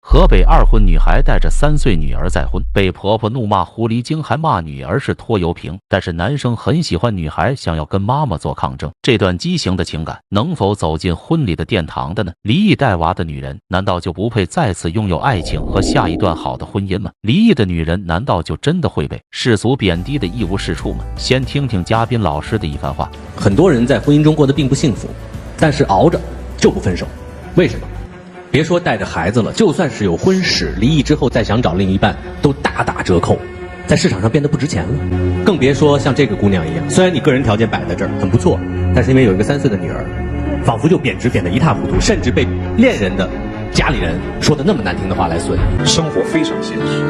河北二婚女孩带着3岁女儿再婚，被婆婆怒骂狐狸精，还骂女儿是拖油瓶。但是男生很喜欢女孩，想要跟妈妈做抗争。这段畸形的情感能否走进婚礼的殿堂的呢？离异带娃的女人难道就不配再次拥有爱情和下一段好的婚姻吗？离异的女人难道就真的会被世俗贬低的一无是处吗？先听听嘉宾老师的一番话。很多人在婚姻中过得并不幸福，但是熬着就不分手，为什么？别说带着孩子了，就算是有婚史，离异之后再想找另一半都大打折扣，在市场上变得不值钱了。更别说像这个姑娘一样，虽然你个人条件摆在这儿很不错，但是因为有一个3岁的女儿，仿佛就贬值贬得一塌糊涂，甚至被恋人的家里人说的那么难听的话来损。生活非常现实，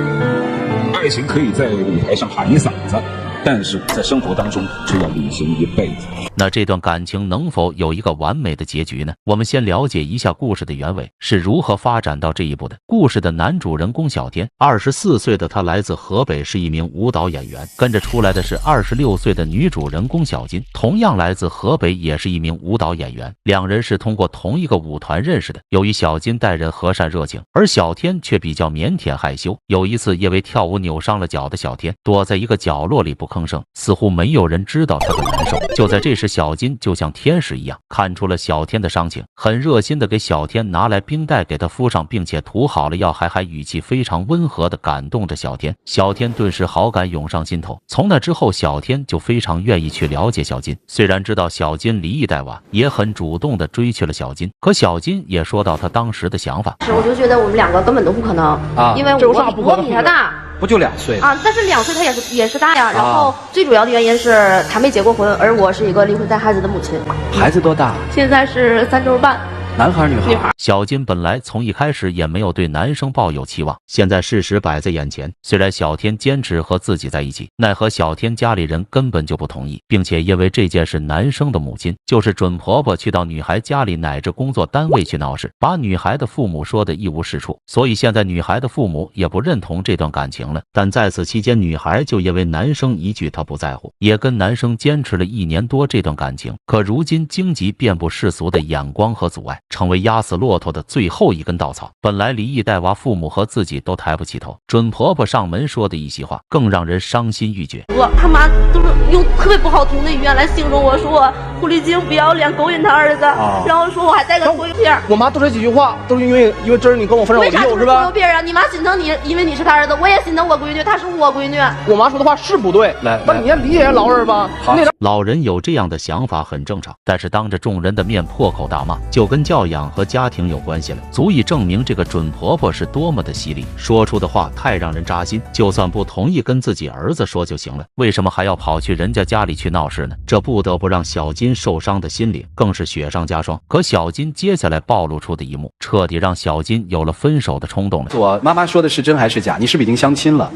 爱情可以在舞台上喊一嗓子，但是在生活当中却要履行一辈子。那这段感情能否有一个完美的结局呢？我们先了解一下故事的原委是如何发展到这一步的。故事的男主人公小天，24岁的他来自河北，是一名舞蹈演员。跟着出来的是26岁的女主人公小金，同样来自河北，也是一名舞蹈演员。两人是通过同一个舞团认识的。由于小金待人和善热情，而小天却比较腼腆害羞。有一次因为跳舞扭伤了脚的小天，躲在一个角落里不吭声，似乎没有人知道他的难受。就在这时，小金就像天使一样看出了小天的伤情，很热心的给小天拿来冰袋给他敷上，并且涂好了药，还语气非常温和的感动着小天。小天顿时好感涌上心头。从那之后，小天就非常愿意去了解小金。虽然知道小金离异带娃，也很主动的追去了小金。可小金也说到他当时的想法，我就觉得我们两个根本都不可能啊，因为我比他大。不就2岁啊？但是2岁他也是大呀。然后最主要的原因是他没结过婚，而我是一个离婚带孩子的母亲。孩子多大？现在是3周半。男孩女孩？小金本来从一开始也没有对男生抱有期望，现在事实摆在眼前。虽然小天坚持和自己在一起，奈何小天家里人根本就不同意，并且因为这件事，男生的母亲就是准婆婆去到女孩家里乃至工作单位去闹事，把女孩的父母说的一无是处。所以现在女孩的父母也不认同这段感情了。但在此期间，女孩就因为男生一句她不在乎，也跟男生坚持了1年多这段感情。可如今荆棘遍布世俗的眼光和阻碍，成为压死骆驼的最后一根稻草。本来离异带娃，父母和自己都抬不起头，准婆婆上门说的一席话更让人伤心欲绝。他妈都是用特别不好听的语言来形容我，说我狐狸精不要脸，勾引他儿子，然后说我还带个拖油瓶。我妈都这几句话都是因为这儿你跟我分手，为啥就是拖油瓶啊？你妈心疼你，因为你是他儿子，我也心疼我闺女，她是我闺女。我妈说的话是不对，那你也理解老人吧。老人有这样的想法很正常，但是当着众人的面破口大骂，就跟教养和家庭有关系了，足以证明这个准婆婆是多么的犀利，说出的话太让人扎心。就算不同意跟自己儿子说就行了，为什么还要跑去人家家里去闹事呢？这不得不让小金受伤的心灵更是雪上加霜。可小金接下来暴露出的一幕，彻底让小金有了分手的冲动了。我妈妈说的是真还是假？你是不是已经相亲了？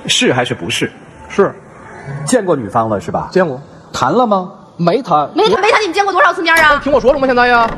是还是不是？是。见过女方了是吧？见过。谈了吗？没谈。没谈，你们见过多少次面啊？听我说了吗？现在呀。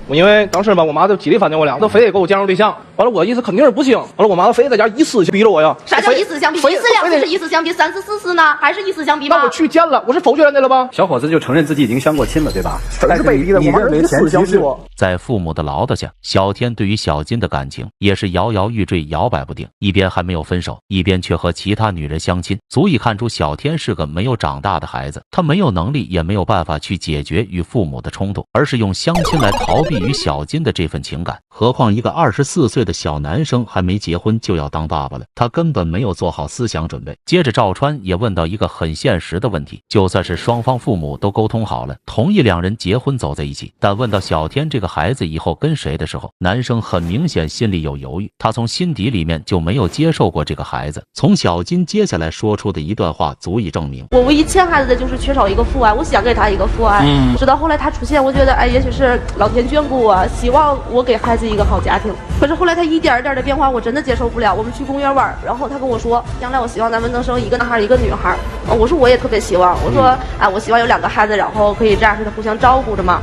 我因为当时吧，我妈就极力反对我俩，都非得给我介绍对象。完了，我意思肯定是不行。完了，我妈非得在家以死逼着我呀。啥叫以死相逼？1次2次是以死相逼，3次4次呢？还是以死相逼吗？那我去见了，我是否决人家了吧？小伙子就承认自己已经相过亲了，对吧？真是卑鄙的，你认为前提是在父母的唠叨下，小天对于小金的感情也是摇摇欲坠，摇摆不定。一边还没有分手，一边却和其他女人相亲，足以看出小天是个没有长大的孩子。他没有能力，也没有办法去解决与父母的冲突，而是用相亲来逃避与小金的这份情感。何况一个24岁的小男生还没结婚就要当爸爸了，他根本没有做好思想准备。接着赵川也问到一个很现实的问题，就算是双方父母都沟通好了，同意2人结婚走在一起，但问到小天这个孩子以后跟谁的时候，男生很明显心里有犹豫，他从心底里面就没有接受过这个孩子。从小金接下来说出的一段话足以证明，我唯一欠孩子的就是缺少一个父爱，我想给他一个父爱。直到后来他出现，我觉得也许是老天眷顾我，希望我给孩子一个好家庭。可是后来他一点一点的变化，我真的接受不了。我们去公园玩，然后他跟我说，将来我希望咱们能生一个男孩一个女孩。我说我也特别希望，我说我希望有2个孩子，然后可以这样似的互相照顾着嘛。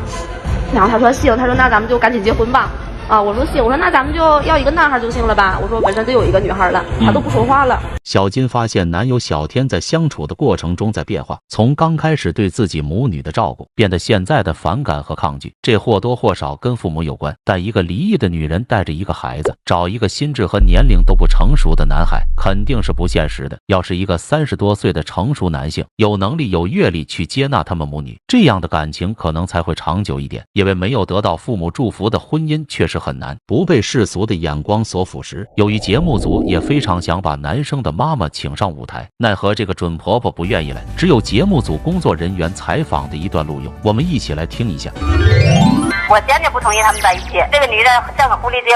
然后他说行，他说那咱们就赶紧结婚吧。啊，我说行，我说那咱们就要一个男孩就行了吧。我说本身就有一个女孩了，她都不说话了。小金发现男友小天在相处的过程中在变化，从刚开始对自己母女的照顾，变得现在的反感和抗拒。这或多或少跟父母有关，但一个离异的女人带着一个孩子，找一个心智和年龄都不成熟的男孩，肯定是不现实的。要是一个30多岁的成熟男性，有能力有阅历去接纳他们母女，这样的感情可能才会长久一点。因为没有得到父母祝福的婚姻确实很难不被世俗的眼光所腐蚀。由于节目组也非常想把男生的妈妈请上舞台，奈何这个准婆婆不愿意来，只有节目组工作人员采访的一段录用，我们一起来听一下。我坚决不同意他们在一起。这个女人像个狐狸精，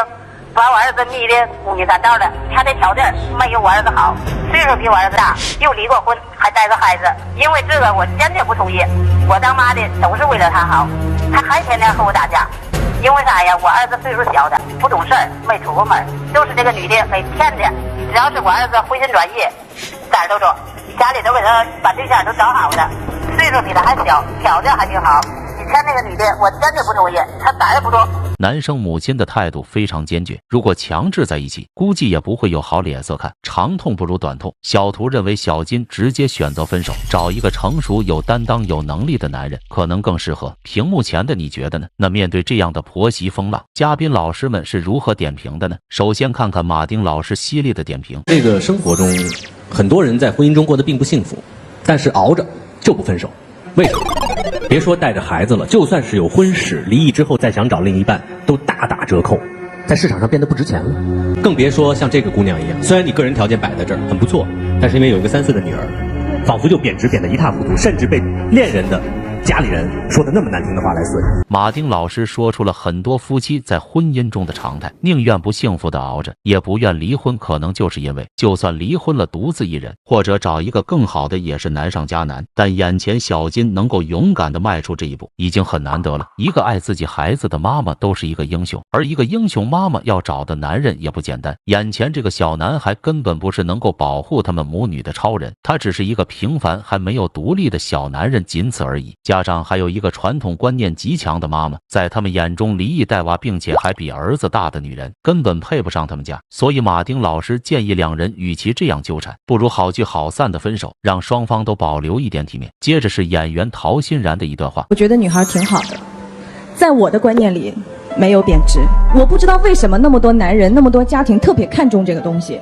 把我儿子迷得五迷三道的。她的条件没有我儿子好，岁数比我儿子大，又离过婚，还带个孩子。因为这个我坚决不同意。我当妈的都是为了她好，她还天天和我打架。因为啥呀？我儿子岁数小的，不懂事儿，没出过门，都是这个女的给骗的。只要是我儿子回心转意，哪儿都走，家里都给他把对象都找好的，岁数比他还小，条件还挺好。以前那个女的，我坚决不同意，她咋也不说。男生母亲的态度非常坚决，如果强制在一起，估计也不会有好脸色看。长痛不如短痛，小图认为小金直接选择分手，找一个成熟、有担当、有能力的男人，可能更适合。屏幕前的你觉得呢？那面对这样的婆媳风浪，嘉宾老师们是如何点评的呢？首先看看马丁老师犀利的点评。这个生活中，很多人在婚姻中过得并不幸福，但是熬着就不分手，为什么？别说带着孩子了，就算是有婚史，离异之后再想找另一半，都大打折扣，在市场上变得不值钱了。更别说像这个姑娘一样，虽然你个人条件摆在这儿很不错，但是因为有一个3岁的女儿，仿佛就贬值贬得一塌糊涂，甚至被恋人的家里人说的那么难听的话来损。马丁老师说出了很多夫妻在婚姻中的常态，宁愿不幸福的熬着，也不愿离婚，可能就是因为就算离婚了独自一人，或者找一个更好的也是难上加难。但眼前小金能够勇敢地迈出这一步，已经很难得了。一个爱自己孩子的妈妈都是一个英雄，而一个英雄妈妈要找的男人也不简单。眼前这个小男孩根本不是能够保护他们母女的超人，他只是一个平凡还没有独立的小男人，仅此而已。加上还有一个传统观念极强的妈妈，在他们眼中离异带娃并且还比儿子大的女人根本配不上他们家，所以马丁老师建议两人与其这样纠缠，不如好聚好散的分手，让双方都保留一点体面。接着是演员陶欣然的一段话。我觉得女孩挺好的，在我的观念里没有贬值。我不知道为什么那么多男人那么多家庭特别看重这个东西，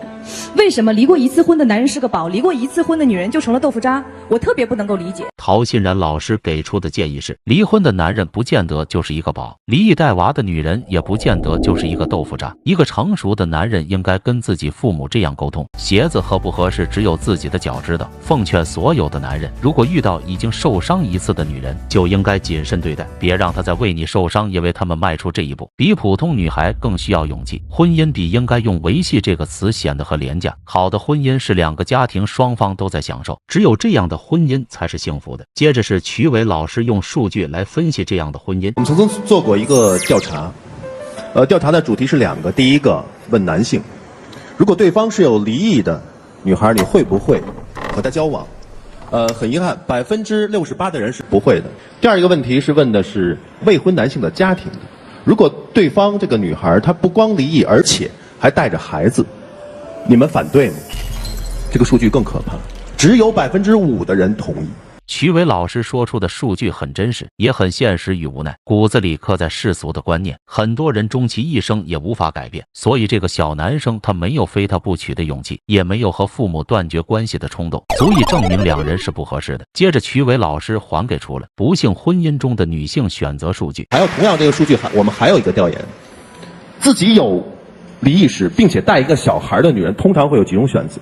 为什么离过1次婚的男人是个宝，离过1次婚的女人就成了豆腐渣，我特别不能够理解。陶欣然老师给出的建议是，离婚的男人不见得就是一个宝，离异带娃的女人也不见得就是一个豆腐渣。一个成熟的男人应该跟自己父母这样沟通，鞋子合不合适只有自己的脚知道。奉劝所有的男人，如果遇到已经受伤1次的女人，就应该谨慎对待，别让她再为你受伤，因为他们迈出这一步比普通女孩更需要勇气。婚姻比应该用维系这个词显得很廉价，好的婚姻是2个家庭双方都在享受，只有这样的婚姻才是幸福的。接着是曲伟老师用数据来分析这样的婚姻。我们曾经做过一个调查，调查的主题是2个，第一个问男性，如果对方是有离异的女孩，你会不会和她交往？很遗憾，68%的人是不会的。第二一个问题是问的是未婚男性的家庭，如果对方这个女孩她不光离异，而且还带着孩子，你们反对吗？这个数据更可怕，只有5%的人同意。曲伟老师说出的数据很真实，也很现实与无奈，骨子里刻在世俗的观念，很多人终其一生也无法改变。所以这个小男生他没有非他不娶的勇气，也没有和父母断绝关系的冲动，足以证明2人是不合适的。接着曲伟老师还给出了不幸婚姻中的女性选择数据。还有同样这个数据，我们还有一个调研，自己有离异史并且带一个小孩的女人通常会有几种选择。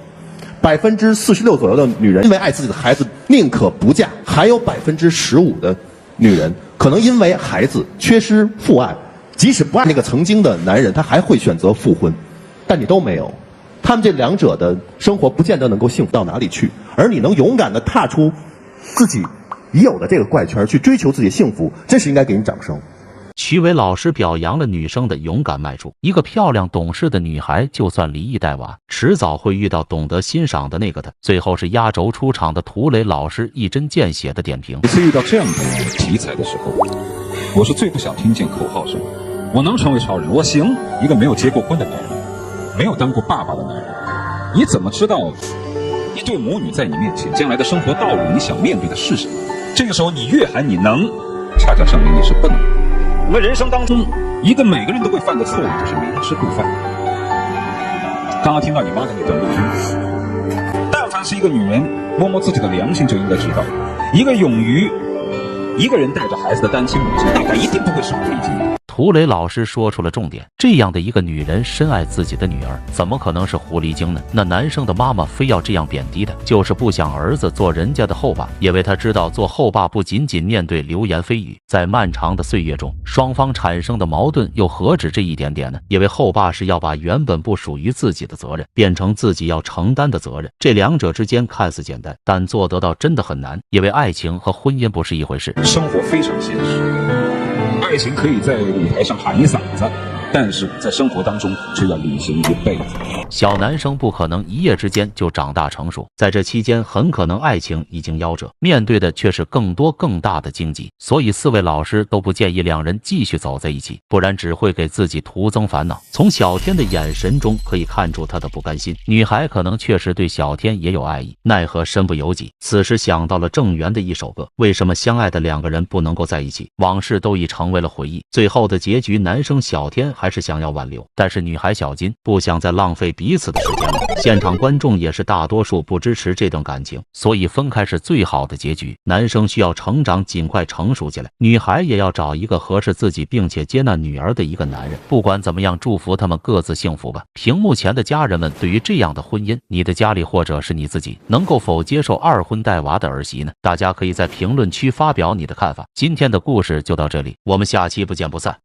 46%左右的女人因为爱自己的孩子宁可不嫁，还有15%的女人可能因为孩子缺失父爱，即使不爱那个曾经的男人，他还会选择复婚。但你都没有，他们这2者的生活不见得能够幸福到哪里去，而你能勇敢地踏出自己已有的这个怪圈去追求自己的幸福，这是应该给你掌声。曲伟老师表扬了女生的勇敢迈出。一个漂亮懂事的女孩，就算离异带娃，迟早会遇到懂得欣赏的那个她。最后是压轴出场的涂磊老师一针见血的点评。每次遇到这样的题材的时候，我是最不想听见口号声，我能成为超人，我行。一个没有结过婚的男人，没有当过爸爸的男人，你怎么知道一对母女在你面前，将来的生活道路你想面对的是什么？这个时候你越喊你能，恰恰证明你是不能。我们人生当中一个每个人都会犯的错误就是明知故犯。刚刚听到你妈的那段录音，但凡是一个女人摸摸自己的良心，就应该知道，一个勇于一个人带着孩子的单亲母亲，大概一定不会是狐狸精。涂磊老师说出了重点，这样的一个女人深爱自己的女儿，怎么可能是狐狸精呢？那男生的妈妈非要这样贬低的，就是不想儿子做人家的后爸，因为他知道做后爸不仅仅面对流言蜚语，在漫长的岁月中，双方产生的矛盾又何止这一点点呢？因为后爸是要把原本不属于自己的责任变成自己要承担的责任，这两者之间看似简单，但做得到真的很难，因为爱情和婚姻不是一回事。生活非常现实。爱情可以在舞台上喊一嗓子，但是在生活当中却要履行一辈子。小男生不可能一夜之间就长大成熟，在这期间很可能爱情已经夭折，面对的却是更多更大的荆棘。所以4位老师都不建议两人继续走在一起，不然只会给自己徒增烦恼。从小天的眼神中可以看出他的不甘心，女孩可能确实对小天也有爱意，奈何身不由己。此时想到了郑源的一首歌，为什么相爱的两个人不能够在一起？往事都已成为了回忆。最后的结局，男生小天还是想要挽留，但是女孩小金不想再浪费彼此的时间了。现场观众也是大多数不支持这段感情，所以分开是最好的结局。男生需要成长，尽快成熟起来，女孩也要找一个合适自己并且接纳女儿的一个男人。不管怎么样，祝福他们各自幸福吧。屏幕前的家人们，对于这样的婚姻，你的家里或者是你自己能够否接受二婚带娃的儿媳呢？大家可以在评论区发表你的看法。今天的故事就到这里，我们下期不见不散。